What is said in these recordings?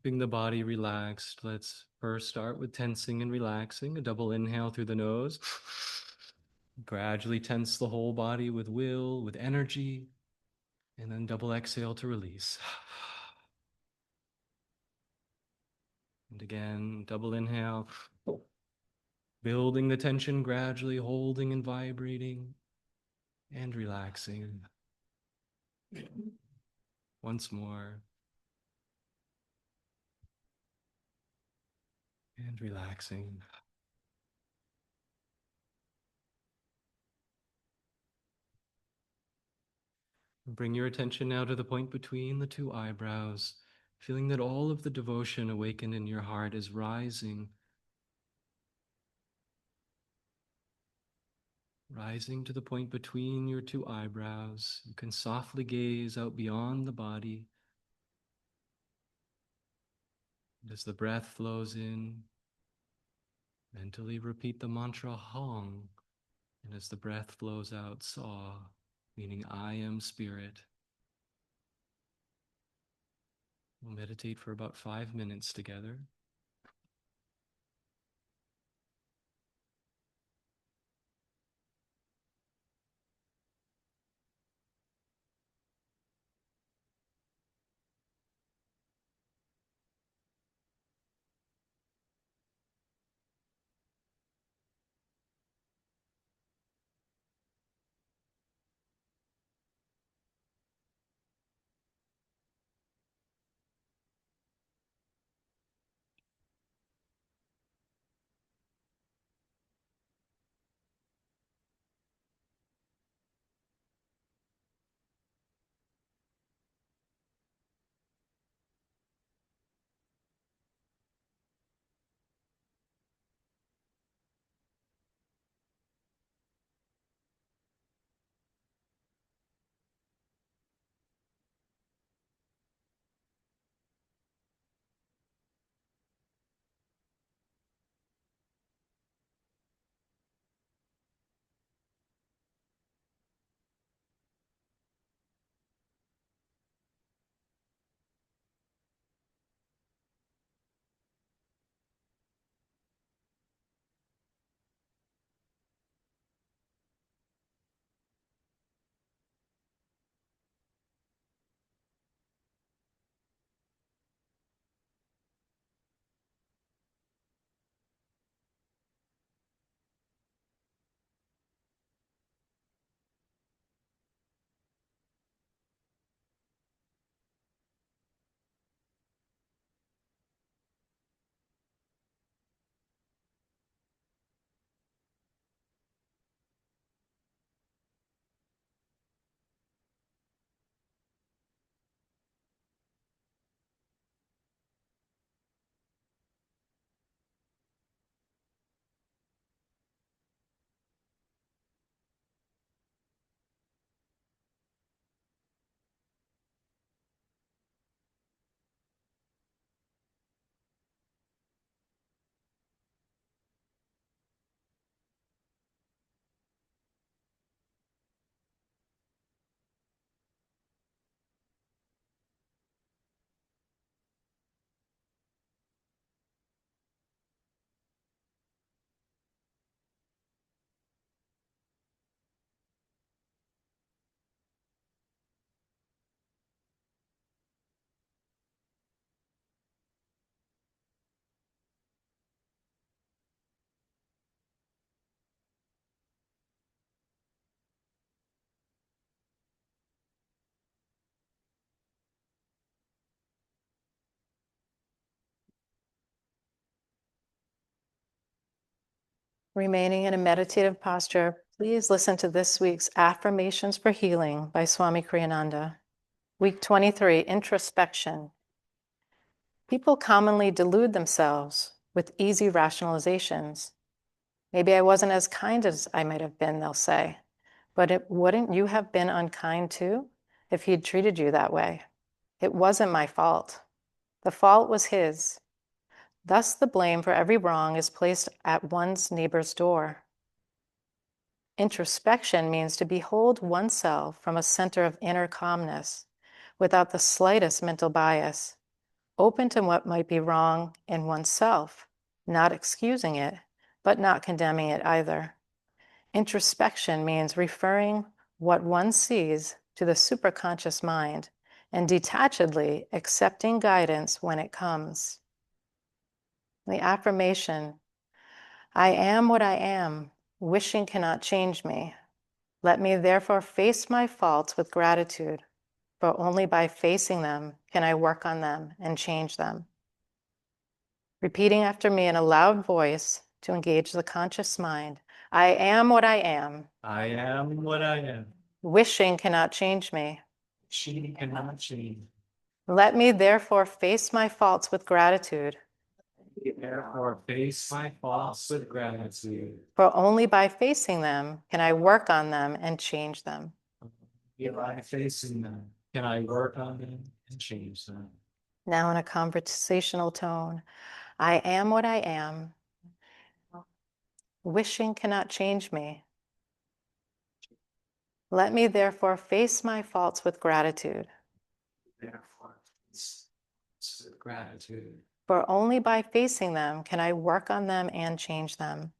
Keeping the body relaxed, let's first start with tensing and relaxing. A double inhale through the nose. Gradually tense the whole body with will, with energy, and then double exhale to release. And again, double inhale. Building the tension gradually, holding and vibrating, and relaxing. Once more. And relaxing. Bring your attention now to the point between the two eyebrows, feeling that all of the devotion awakened in your heart is rising. Rising to the point between your two eyebrows, you can softly gaze out beyond the body. And as the breath flows in, mentally repeat the mantra Hong. And as the breath flows out, Saw, meaning I am spirit. We'll meditate for about 5 minutes together. Remaining in a meditative posture, please listen to this week's Affirmations for Healing by Swami Kriyananda. Week 23, Introspection. People commonly delude themselves with easy rationalizations. Maybe I wasn't as kind as I might have been, they'll say. But wouldn't you have been unkind too if he'd treated you that way? It wasn't my fault. The fault was his. Thus, the blame for every wrong is placed at one's neighbor's door. Introspection means to behold oneself from a center of inner calmness, without the slightest mental bias, open to what might be wrong in oneself, not excusing it, but not condemning it either. Introspection means referring what one sees to the superconscious mind and detachedly accepting guidance when it comes. The affirmation, I am what I am, wishing cannot change me. Let me therefore face my faults with gratitude, for only by facing them can I work on them and change them. Repeating after me in a loud voice to engage the conscious mind, I am what I am. I am what I am. Wishing cannot change me. She cannot change. Let me therefore face my faults with gratitude, Therefore, face my faults with gratitude. for only by facing them can I work on them and change them. By facing them, can I work on them and change them? Now in a conversational tone, I am what I am. Wishing cannot change me. Let me therefore face my faults with gratitude, Therefore, face with gratitude. for only by facing them can I work on them and change them.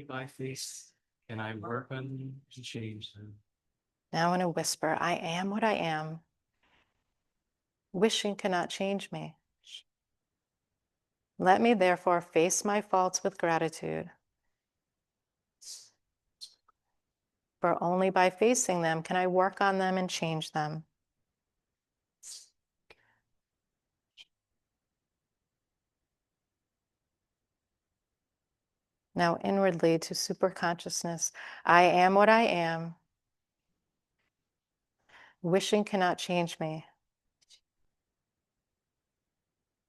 By face, can I work on them and change them? Now in a whisper, I am what I am. Wishing cannot change me. Let me therefore face my faults with gratitude, for only by facing them can I work on them and change them. Now inwardly to superconsciousness, I am what I am. Wishing cannot change me.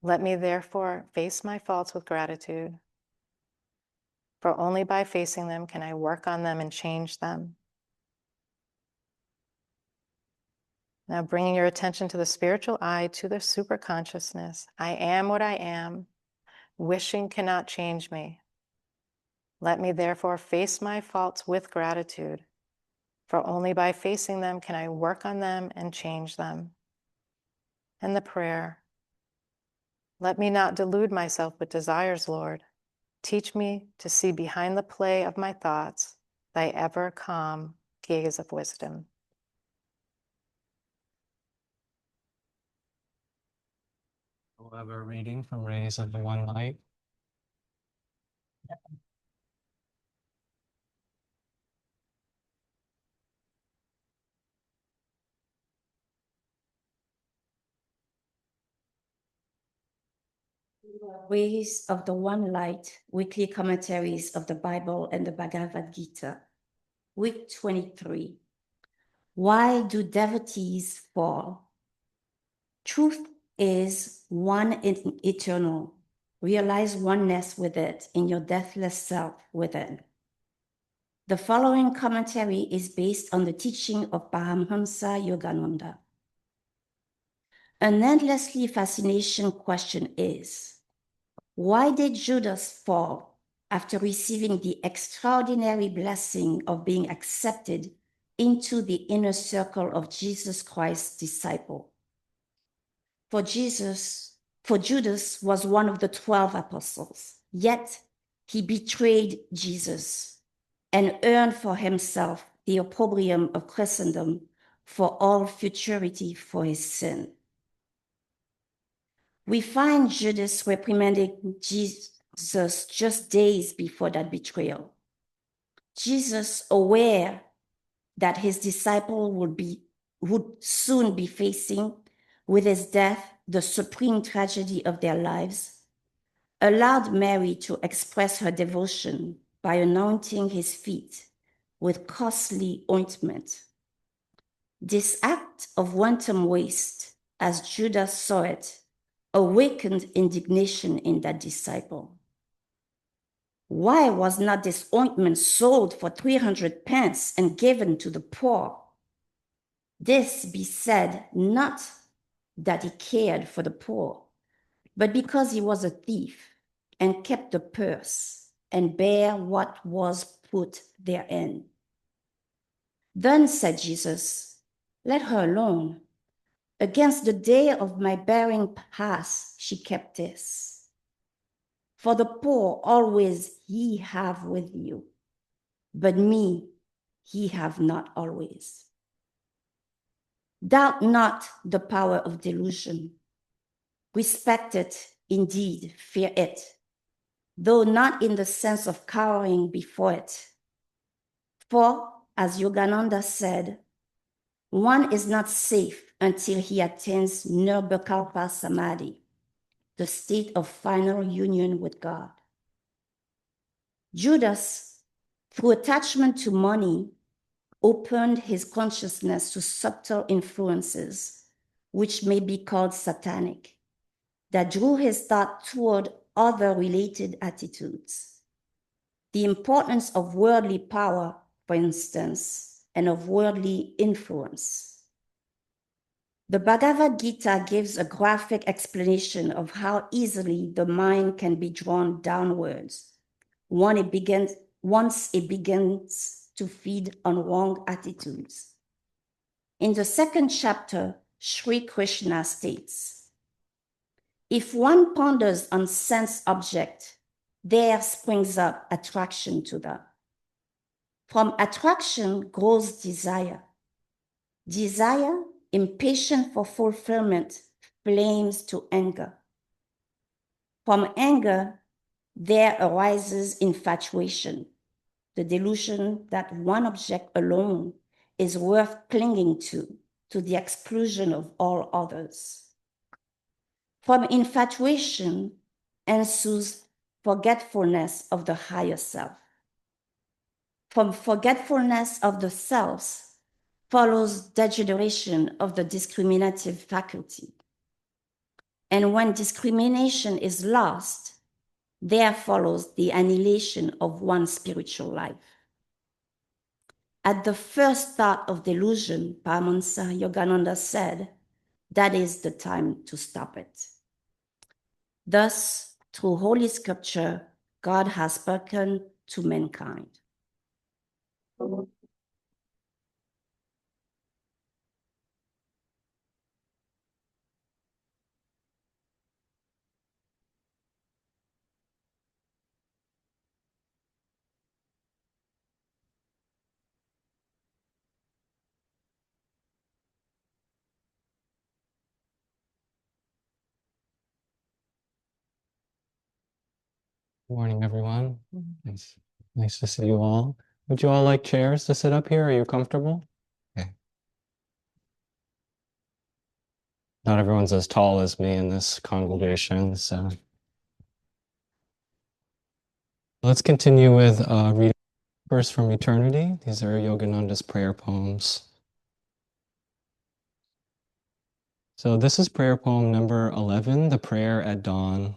Let me therefore face my faults with gratitude, for only by facing them can I work on them and change them. Now bringing your attention to the spiritual eye, to the superconsciousness, I am what I am. Wishing cannot change me. Let me therefore face my faults with gratitude, for only by facing them can I work on them and change them. And the prayer, let me not delude myself with desires, Lord. Teach me to see behind the play of my thoughts thy ever calm gaze of wisdom. We'll have a reading from Rays of the One Light. Rays of the One Light, weekly commentaries of the Bible and the Bhagavad Gita. Week 23. Why do devotees fall? Truth is one and eternal. Realize oneness with it in your deathless self within. The following commentary is based on the teaching of Paramhansa Yogananda. An endlessly fascinating question is, why did Judas fall after receiving the extraordinary blessing of being accepted into the inner circle of Jesus Christ's disciple? For Judas was one of the 12 apostles, yet he betrayed Jesus and earned for himself the opprobrium of Christendom for all futurity for his sin. We find Judas reprimanding Jesus just days before that betrayal. Jesus, aware that his disciple would soon be facing with his death the supreme tragedy of their lives, allowed Mary to express her devotion by anointing his feet with costly ointment. This act of wanton waste, as Judas saw it, awakened indignation in that disciple. Why was not this ointment sold for 300 pence and given to the poor? This be said not that he cared for the poor, but because he was a thief and kept the purse and bare what was put therein. Then said Jesus, let her alone. Against the day of my bearing past, she kept this. For the poor always ye have with you, but me ye have not always. Doubt not the power of delusion. Respect it, indeed, fear it, though not in the sense of cowering before it. For, as Yogananda said, one is not safe until he attains Nirvikalpa Samadhi, the state of final union with God. Judas, through attachment to money, opened his consciousness to subtle influences, which may be called satanic, that drew his thought toward other related attitudes. The importance of worldly power, for instance, and of worldly influence. The Bhagavad Gita gives a graphic explanation of how easily the mind can be drawn downwards once it begins to feed on wrong attitudes. In the second chapter, Sri Krishna states, if one ponders on sense object, there springs up attraction to them. From attraction grows desire. Desire, impatient for fulfillment, flames to anger. From anger, there arises infatuation, the delusion that one object alone is worth clinging to the exclusion of all others. From infatuation ensues forgetfulness of the higher self. From forgetfulness of the selves follows degeneration of the discriminative faculty. And when discrimination is lost, there follows the annihilation of one's spiritual life. At the first thought of delusion, Paramhansa Yogananda said, that is the time to stop it. Thus, through Holy Scripture, God has spoken to mankind. Morning, everyone. Nice to see you all. Would you all like chairs to sit up here? Are you comfortable? Okay. Not everyone's as tall as me in this congregation, so. Let's continue with reading Verse from Eternity. These are Yogananda's prayer poems. So this is prayer poem number 11, The Prayer at Dawn.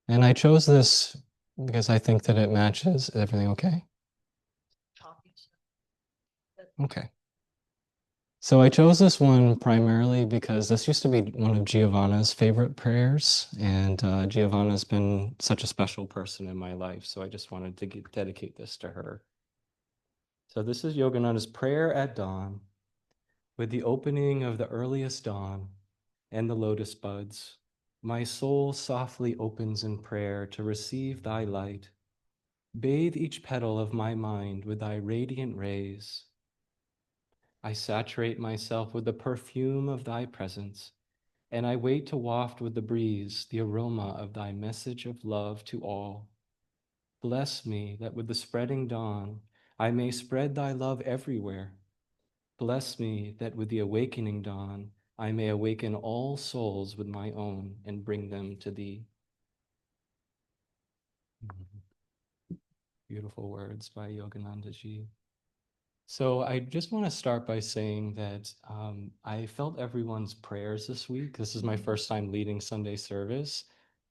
And I chose this because I think that it matches. Is everything okay? Okay. So I chose this one primarily because this used to be one of Giovanna's favorite prayers, and Giovanna's been such a special person in my life, so I just wanted to dedicate this to her. So this is Yogananda's Prayer at Dawn. With the opening of the earliest dawn and the lotus buds, my soul softly opens in prayer to receive thy light. Bathe each petal of my mind with thy radiant rays. I saturate myself with the perfume of thy presence, and I wait to waft with the breeze the aroma of thy message of love to all. Bless me that with the spreading dawn I may spread thy love everywhere. Bless me that with the awakening dawn I may awaken all souls with my own and bring them to thee. Beautiful words by Yogananda Ji. So I just want to start by saying that I felt everyone's prayers this week. This is my first time leading Sunday service,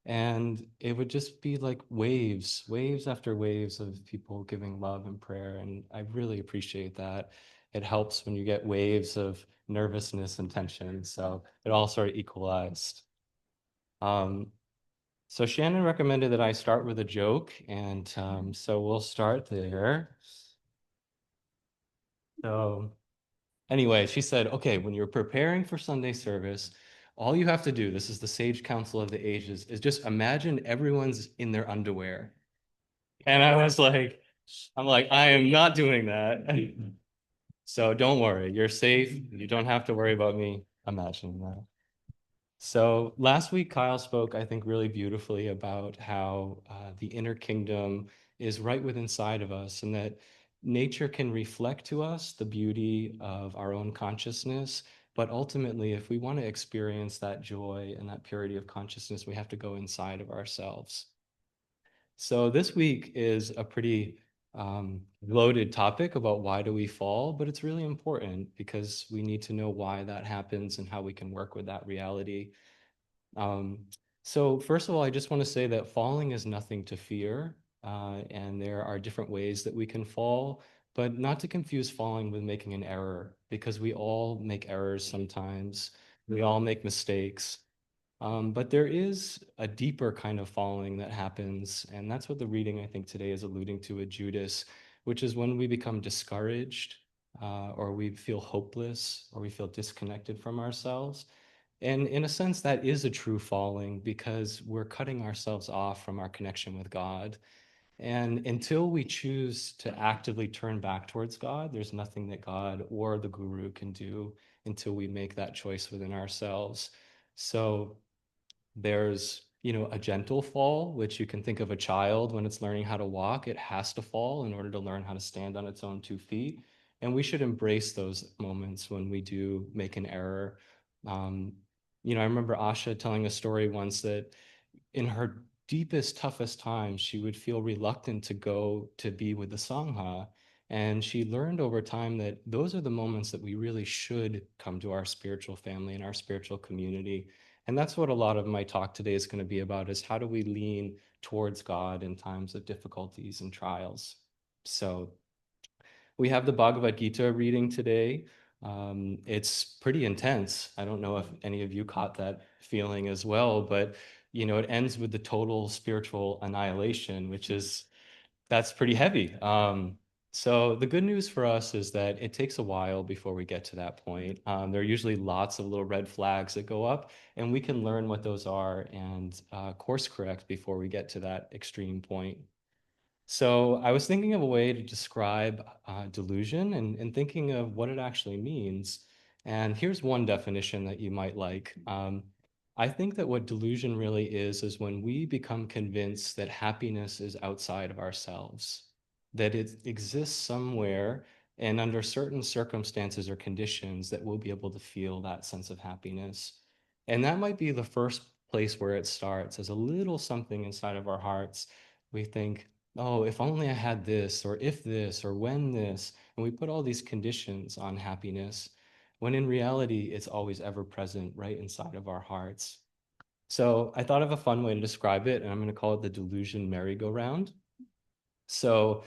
and it would just be like waves after waves of people giving love and prayer, and I really appreciate that. It helps when you get waves of nervousness and tension, so it all sort of equalized. So Shannon recommended that I start with a joke, and so we'll start there. So Anyway, she said, okay, when you're preparing for Sunday service, all you have to do, this is the sage counsel of the ages, is just imagine everyone's in their underwear. And I was like, I am not doing that. So don't worry, you're safe. You don't have to worry about me imagining that. So last week, Kyle spoke, I think, really beautifully about how the inner kingdom is right within inside of us, and that nature can reflect to us the beauty of our own consciousness. But ultimately, if we want to experience that joy and that purity of consciousness, we have to go inside of ourselves. So this week is a pretty loaded topic about why do we fall, but it's really important because we need to know why that happens and how we can work with that reality. Um, so first of all, I just want to say that falling is nothing to fear, and there are different ways that we can fall, but not to confuse falling with making an error, because we all make errors sometimes. We all make mistakes. But there is a deeper kind of falling that happens, and that's what the reading I think today is alluding to at Judas, which is when we become discouraged, or we feel hopeless, or we feel disconnected from ourselves. And in a sense, that is a true falling because we're cutting ourselves off from our connection with God. And until we choose to actively turn back towards God, there's nothing that God or the guru can do until we make that choice within ourselves. So there's, a gentle fall, which you can think of a child when it's learning how to walk. It has to fall in order to learn how to stand on its own 2 feet. And we should embrace those moments when we do make an error. Um, I remember Asha telling a story once that in her deepest, toughest times, she would feel reluctant to go to be with the Sangha. And she learned over time that those are the moments that we really should come to our spiritual family and our spiritual community. And that's what a lot of my talk today is going to be about, is how do we lean towards God in times of difficulties and trials. So we have the Bhagavad Gita reading today. It's pretty intense. I don't know if any of you caught that feeling as well, but it ends with the total spiritual annihilation, that's pretty heavy. So the good news for us is that it takes a while before we get to that point. There are usually lots of little red flags that go up, and we can learn what those are and course correct before we get to that extreme point. So I was thinking of a way to describe delusion and thinking of what it actually means. And here's one definition that you might like. I think that what delusion really is when we become convinced that happiness is outside of ourselves, that it exists somewhere, and under certain circumstances or conditions that we'll be able to feel that sense of happiness. And that might be the first place where it starts, as a little something inside of our hearts. We think, oh, if only I had this, or if this, or when this, and we put all these conditions on happiness, when in reality, it's always ever present right inside of our hearts. So I thought of a fun way to describe it, and I'm going to call it the delusion merry-go-round. So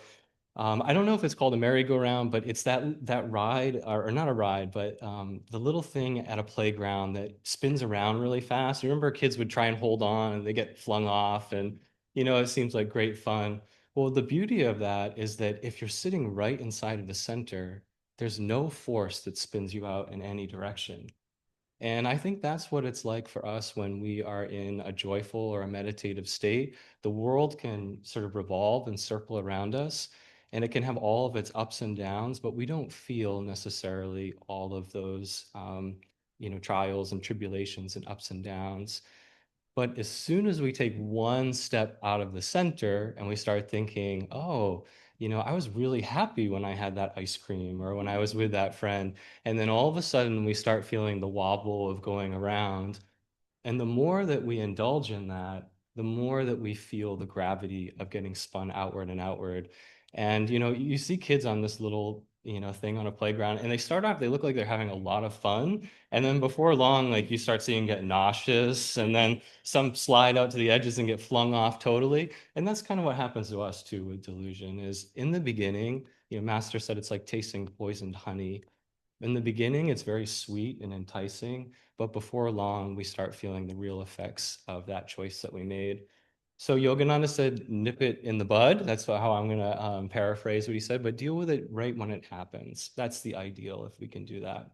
I don't know if it's called a merry-go-round, but it's that ride, or not a ride, but the little thing at a playground that spins around really fast. You remember kids would try and hold on and they get flung off, and it seems like great fun. Well, the beauty of that is that if you're sitting right inside of the center, there's no force that spins you out in any direction. And I think that's what it's like for us when we are in a joyful or a meditative state. The world can sort of revolve and circle around us, and it can have all of its ups and downs, but we don't feel necessarily all of those, trials and tribulations and ups and downs. But as soon as we take one step out of the center and we start thinking, oh, I was really happy when I had that ice cream or when I was with that friend. And then all of a sudden we start feeling the wobble of going around. And the more that we indulge in that, the more that we feel the gravity of getting spun outward and outward. And, you see kids on this little, thing on a playground, and they start off, they look like they're having a lot of fun. And then before long, like you start seeing get nauseous, and then some slide out to the edges and get flung off totally. And that's kind of what happens to us too with delusion is in the beginning, Master said it's like tasting poisoned honey. In the beginning, it's very sweet and enticing, but before long, we start feeling the real effects of that choice that we made. So Yogananda said, nip it in the bud. That's how I'm going to paraphrase what he said, but deal with it right when it happens. That's the ideal if we can do that.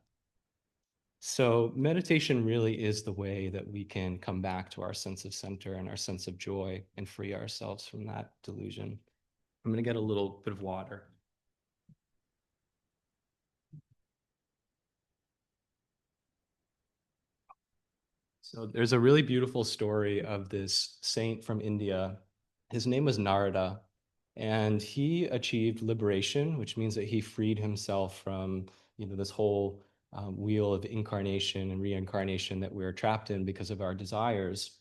So meditation really is the way that we can come back to our sense of center and our sense of joy and free ourselves from that delusion. I'm going to get a little bit of water. So there's a really beautiful story of this saint from India. His name was Narada, and he achieved liberation, which means that he freed himself from, this whole wheel of incarnation and reincarnation that we're trapped in because of our desires.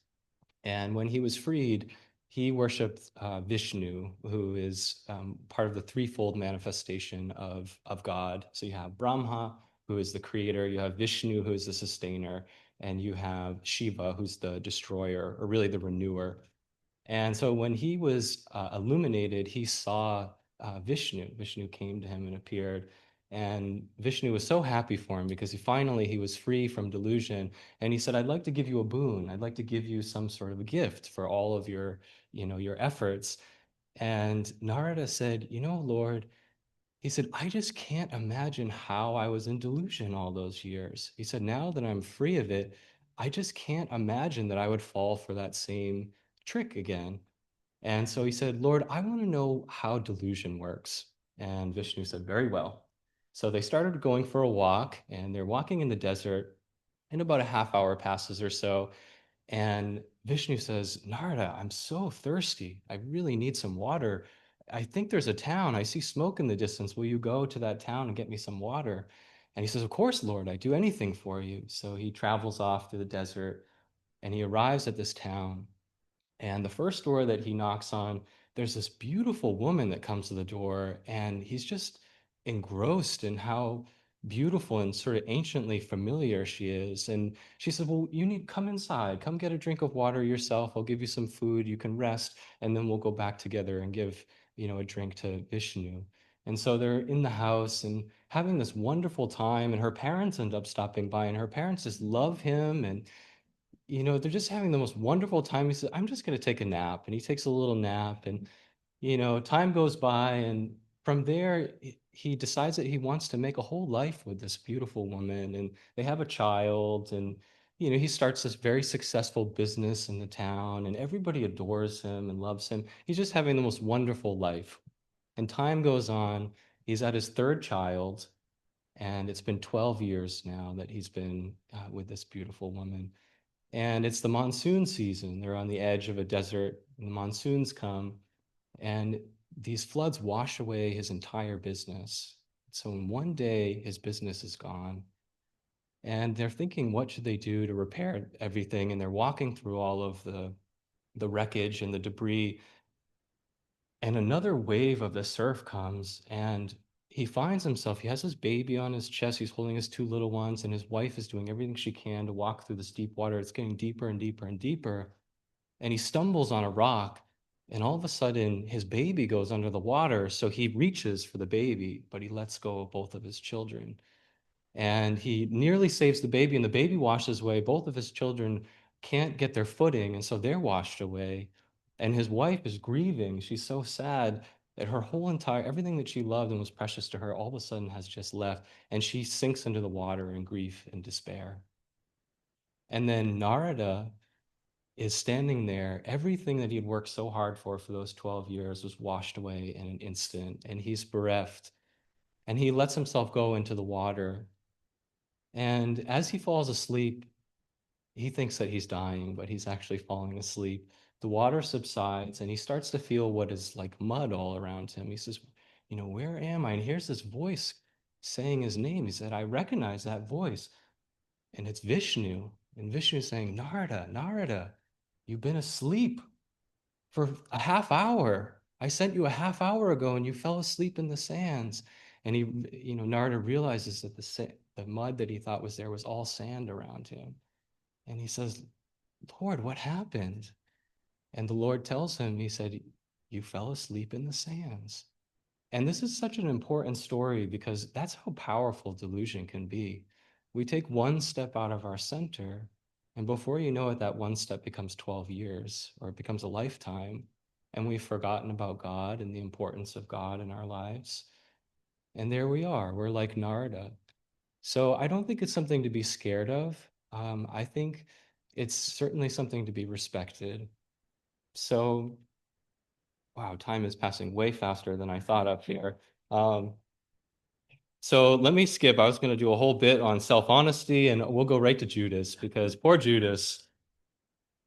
And when he was freed, he worshipped Vishnu, who is part of the threefold manifestation of God. So you have Brahma, who is the creator, you have Vishnu, who is the sustainer, and you have Shiva, who's the destroyer, or really the renewer. And so when he was illuminated, he saw Vishnu. Vishnu came to him and appeared. And Vishnu was so happy for him because he was free from delusion. And he said, I'd like to give you a boon. I'd like to give you some sort of a gift for all of your efforts. And Narada said, Lord, he said, I just can't imagine how I was in delusion all those years. He said, now that I'm free of it, I just can't imagine that I would fall for that same trick again. And so he said, Lord, I want to know how delusion works. And Vishnu said, very well. So they started going for a walk, and they're walking in the desert, and about a half hour passes or so. And Vishnu says, Narada, I'm so thirsty. I really need some water. I think there's a town. I see smoke in the distance. Will you go to that town and get me some water? And he says, of course, Lord, I'd do anything for you. So he travels off to the desert, and he arrives at this town. And the first door that he knocks on, there's this beautiful woman that comes to the door, and he's just engrossed in how beautiful and sort of anciently familiar she is. And she says, well, you need come inside, come get a drink of water yourself. I'll give you some food, you can rest, and then we'll go back together and give, a drink to Vishnu. And so they're in the house and having this wonderful time, and her parents end up stopping by, and her parents just love him, and they're just having the most wonderful time. He says, I'm just going to take a nap. And he takes a little nap. And, time goes by. And from there, he decides that he wants to make a whole life with this beautiful woman. And they have a child. And, he starts this very successful business in the town. And everybody adores him and loves him. He's just having the most wonderful life. And time goes on. He's at his third child. And it's been 12 years now that he's been with this beautiful woman. And it's the monsoon season. They're on the edge of a desert, and the monsoons come, and these floods wash away his entire business. So in one day, his business is gone. And they're thinking, what should they do to repair everything? And they're walking through all of the wreckage and the debris. And another wave of the surf comes, and he finds himself, he has his baby on his chest, he's holding his two little ones, and his wife is doing everything she can to walk through this deep water. It's getting deeper and deeper and deeper. And he stumbles on a rock, and all of a sudden, his baby goes under the water. So he reaches for the baby, but he lets go of both of his children. And he nearly saves the baby, and the baby washes away. Both of his children can't get their footing, and so they're washed away. And his wife is grieving. She's so sad that her whole entire, everything that she loved and was precious to her, all of a sudden has just left. And she sinks into the water in grief and despair. And then Narada is standing there. Everything that he'd worked so hard for those 12 years was washed away in an instant, and he's bereft. And he lets himself go into the water. And as he falls asleep, he thinks that he's dying, but he's actually falling asleep. The water subsides, and he starts to feel what is like mud all around him. He says, where am I? And here's this voice saying his name. He said, I recognize that voice. And it's Vishnu. And Vishnu is saying, Narada, Narada, you've been asleep for a half hour. I sent you a half hour ago, and you fell asleep in the sands. And Narada realizes that the mud that he thought was there was all sand around him. And he says, Lord, what happened? And the Lord tells him, he said, you fell asleep in the sands. And this is such an important story because that's how powerful delusion can be. We take one step out of our center, And before you know it, that one step becomes 12 years, or it becomes a lifetime. And we've forgotten about God and the importance of God in our lives. And there we are. We're like Narada. So I don't think it's something to be scared of. I think it's certainly something to be respected. So, wow, time is passing way faster than I thought up here. Um, so let me skip. I was going to do a whole bit on self-honesty, and we'll go right to Judas, because poor Judas.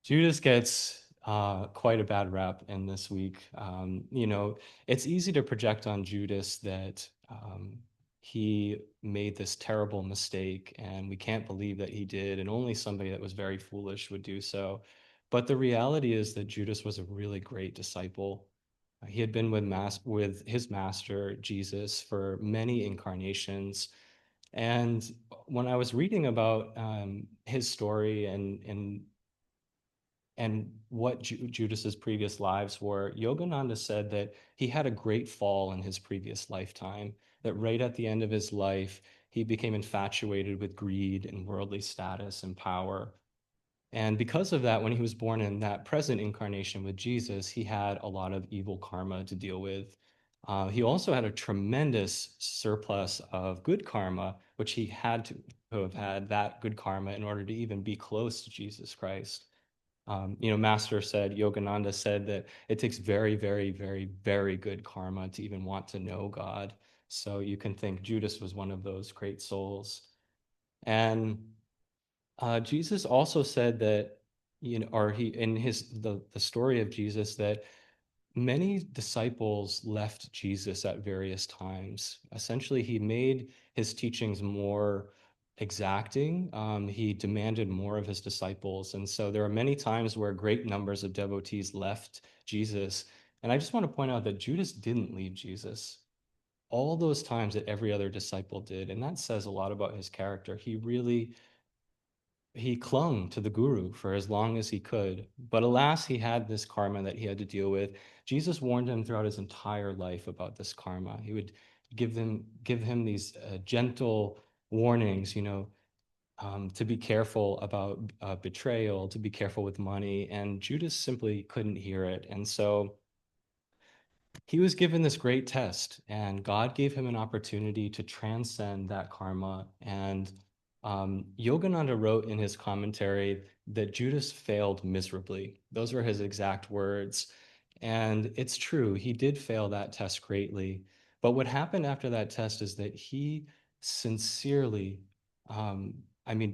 Judas gets quite a bad rap in this week. It's easy to project on Judas that he made this terrible mistake, and we can't believe that he did, and only somebody that was very foolish would do so. But the reality is that Judas was a really great disciple. He had been with his master, Jesus, for many incarnations. And when I was reading about his story and what Judas's previous lives were, Yogananda said that he had a great fall in his previous lifetime, that right at the end of his life, he became infatuated with greed and worldly status and power. And because of that, when he was born in that present incarnation with Jesus, he had a lot of evil karma to deal with. He also had a tremendous surplus of good karma, which he had to have had that good karma in order to even be close to Jesus Christ. Yogananda said that it takes very, very, very, very good karma to even want to know God. So you can think Judas was one of those great souls. And Jesus also said that, or he in the story of Jesus, that many disciples left Jesus at various times. Essentially, he made his teachings more exacting. He demanded more of his disciples. And so there are many times where great numbers of devotees left Jesus. And I just want to point out that Judas didn't leave Jesus all those times that every other disciple did. And that says a lot about his character. He clung to the guru for as long as he could. But alas, he had this karma that he had to deal with. Jesus warned him throughout his entire life about this karma. He would give him these gentle warnings, to be careful about betrayal, to be careful with money. And Judas simply couldn't hear it. And so he was given this great test, and God gave him an opportunity to transcend that karma. And Yogananda wrote in his commentary that Judas failed miserably. Those were his exact words. And it's true, he did fail that test greatly. But what happened after that test is that he sincerely,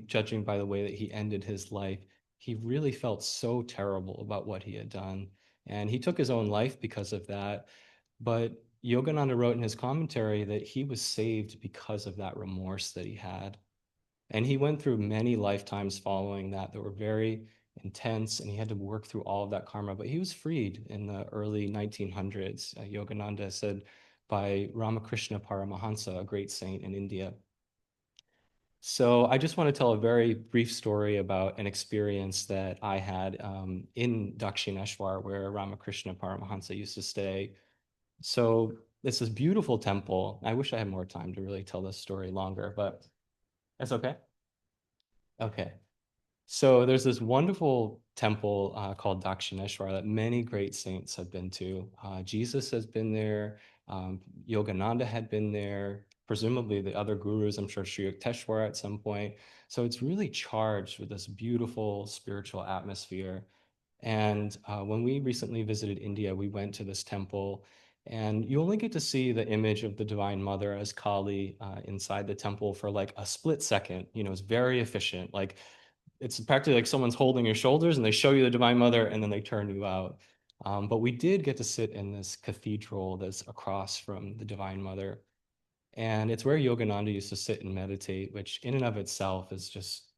judging by the way that he ended his life, he really felt so terrible about what he had done. And he took his own life because of that. But Yogananda wrote in his commentary that he was saved because of that remorse that he had. And he went through many lifetimes following that were very intense, and he had to work through all of that karma. But he was freed in the early 1900s, Yogananda said, by Ramakrishna Paramahansa, a great saint in India. So I just want to tell a very brief story about an experience that I had in Dakshineshwar, where Ramakrishna Paramahansa used to stay. So it's this beautiful temple. I wish I had more time to really tell this story longer, but that's okay. Okay. So there's this wonderful temple called Dakshineshwar that many great saints have been to. Jesus has been there. Yogananda had been there. Presumably the other gurus, I'm sure Sri Yukteswar at some point. So it's really charged with this beautiful spiritual atmosphere. And when we recently visited India, we went to this temple, and you only get to see the image of the Divine Mother as Kali inside the temple for like a split second. It's very efficient. Like it's practically like someone's holding your shoulders and they show you the Divine Mother and then they turn you out. But we did get to sit in this cathedral that's across from the Divine Mother. And it's where Yogananda used to sit and meditate, which in and of itself is just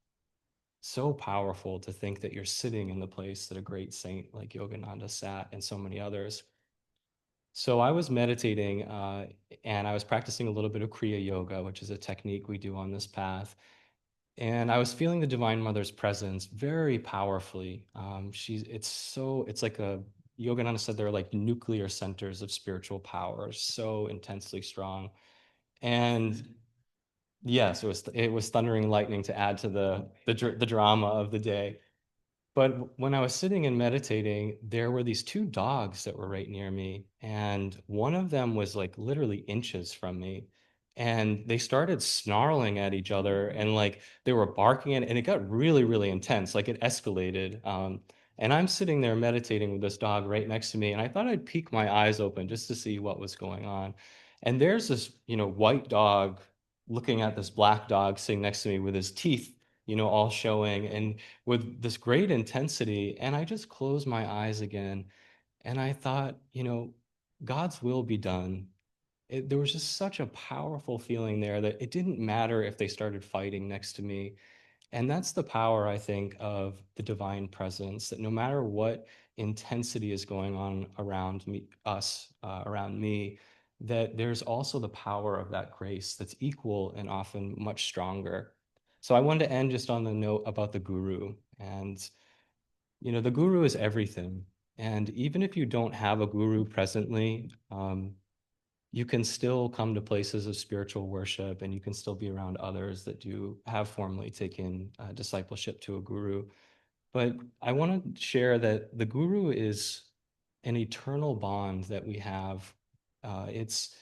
so powerful, to think that you're sitting in the place that a great saint like Yogananda sat, and so many others. So I was meditating and I was practicing a little bit of Kriya Yoga, which is a technique we do on this path. And I was feeling the Divine Mother's presence very powerfully. It's like Yogananda said, they're like nuclear centers of spiritual power, so intensely strong. And Yes, it was thundering lightning to add to the drama of the day. But when I was sitting and meditating, there were these two dogs that were right near me, and one of them was like literally inches from me. And they started snarling at each other and like they were barking and it got really, really intense. Like it escalated. And I'm sitting there meditating with this dog right next to me, and I thought I'd peek my eyes open just to see what was going on. And there's this, white dog looking at this black dog sitting next to me with his teeth, all showing. And with this great intensity. And I just closed my eyes again and I thought, God's will be done. There was just such a powerful feeling there that it didn't matter if they started fighting next to me. And that's the power, I think, of the divine presence, that no matter what intensity is going on around me, around me, that there's also the power of that grace that's equal and often much stronger. So I wanted to end just on the note about the guru. And, the guru is everything. And even if you don't have a guru presently, you can still come to places of spiritual worship and you can still be around others that do have formally taken discipleship to a guru. But I want to share that the guru is an eternal bond that we have. It's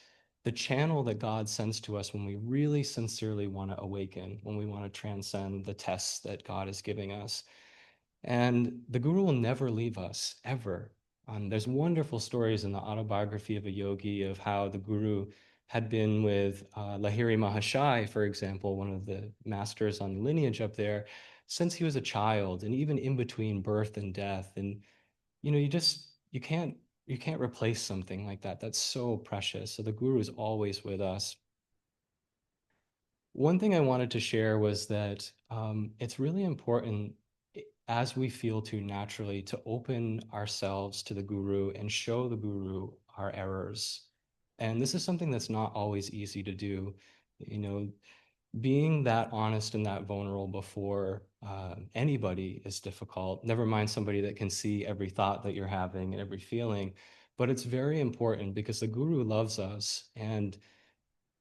the channel that God sends to us when we really sincerely want to awaken, when we want to transcend the tests that God is giving us. And the guru will never leave us, ever. There's wonderful stories in the autobiography of a yogi of how the guru had been with Lahiri Mahashai, for example, one of the masters on the lineage up there, since he was a child, and even in between birth and death. And you can't replace something like that. That's so precious. So the guru is always with us. One thing I wanted to share was that it's really important as we feel too naturally to open ourselves to the guru and show the guru our errors. And this is something that's not always easy to do. You know, being that honest and that vulnerable before anybody is difficult, never mind somebody that can see every thought that you're having and every feeling. But it's very important because the guru loves us. And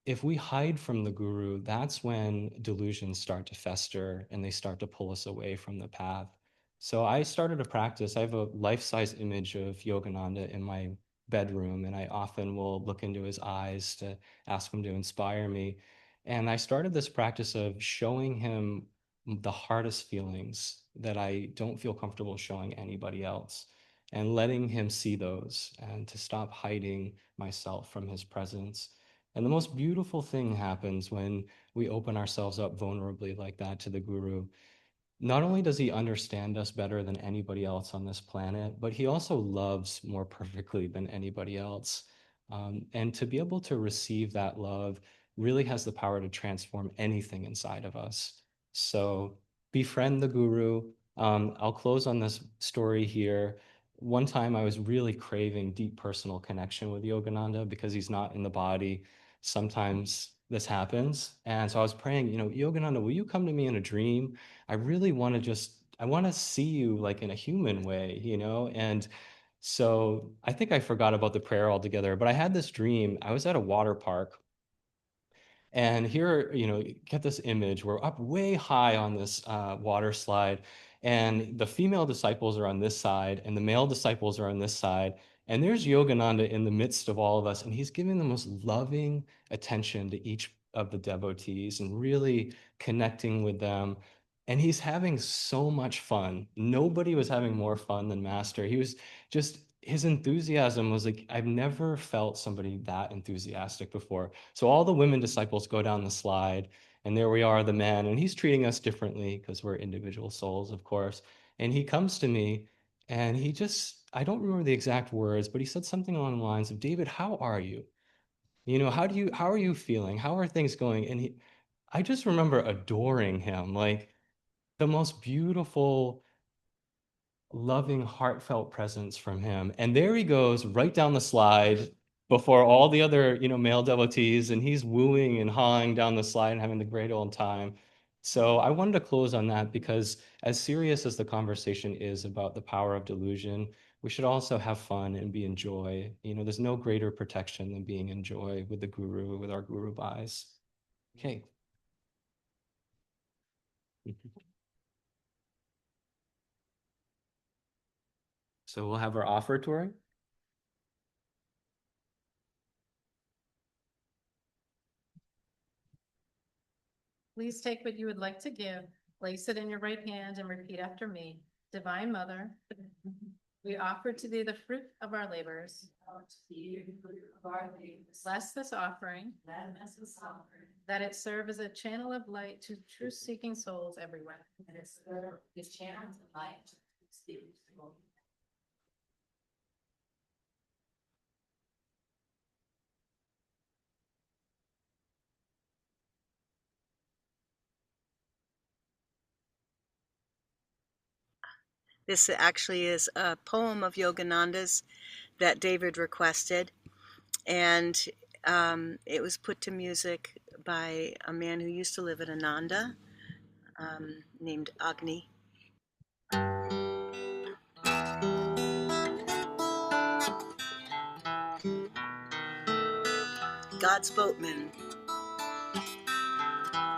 if we hide from the guru, that's when delusions start to fester and they start to pull us away from the path. So I started a practice. I have a life-size image of Yogananda in my bedroom, and I often will look into his eyes to ask him to inspire me. And I started this practice of showing him the hardest feelings that I don't feel comfortable showing anybody else, and letting him see those and to stop hiding myself from his presence. And the most beautiful thing happens when we open ourselves up vulnerably like that to the guru. Not only does he understand us better than anybody else on this planet, but he also loves more perfectly than anybody else. And to be able to receive that love really has the power to transform anything inside of us. So befriend the guru. I'll close on this story here. One time I was really craving deep personal connection with Yogananda because he's not in the body. Sometimes this happens. And so I was praying, Yogananda, will you come to me in a dream? I really want to I want to see you like in a human way, And so I think I forgot about the prayer altogether, but I had this dream. I was at a water park, and here, get this image. We're up way high on this water slide, and the female disciples are on this side, and the male disciples are on this side. And there's Yogananda in the midst of all of us, and he's giving the most loving attention to each of the devotees and really connecting with them. And he's having so much fun. Nobody was having more fun than Master. He was just, his enthusiasm was like, I've never felt somebody that enthusiastic before. So all the women disciples go down the slide, and there we are, the men, and he's treating us differently because we're individual souls, of course. And he comes to me, and I don't remember the exact words, but he said something along the lines of, David, how are you? How are you feeling? How are things going? And I just remember adoring him, like the most beautiful, loving, heartfelt presence from him. And there he goes right down the slide before all the other, male devotees, and he's wooing and hawing down the slide and having the great old time. So I wanted to close on that because as serious as the conversation is about the power of delusion, we should also have fun and be in joy. There's no greater protection than being in joy with the guru, with our guru bhais. Okay, So we'll have our offertory. Please take what you would like to give, place it in your right hand, and repeat after me. Divine Mother, we offer to thee the fruit of our labors. Bless this offering, that it serve as a channel of light to truth-seeking souls everywhere. This actually is a poem of Yogananda's that David requested, and it was put to music by a man who used to live at Ananda, named Agni. God's boatman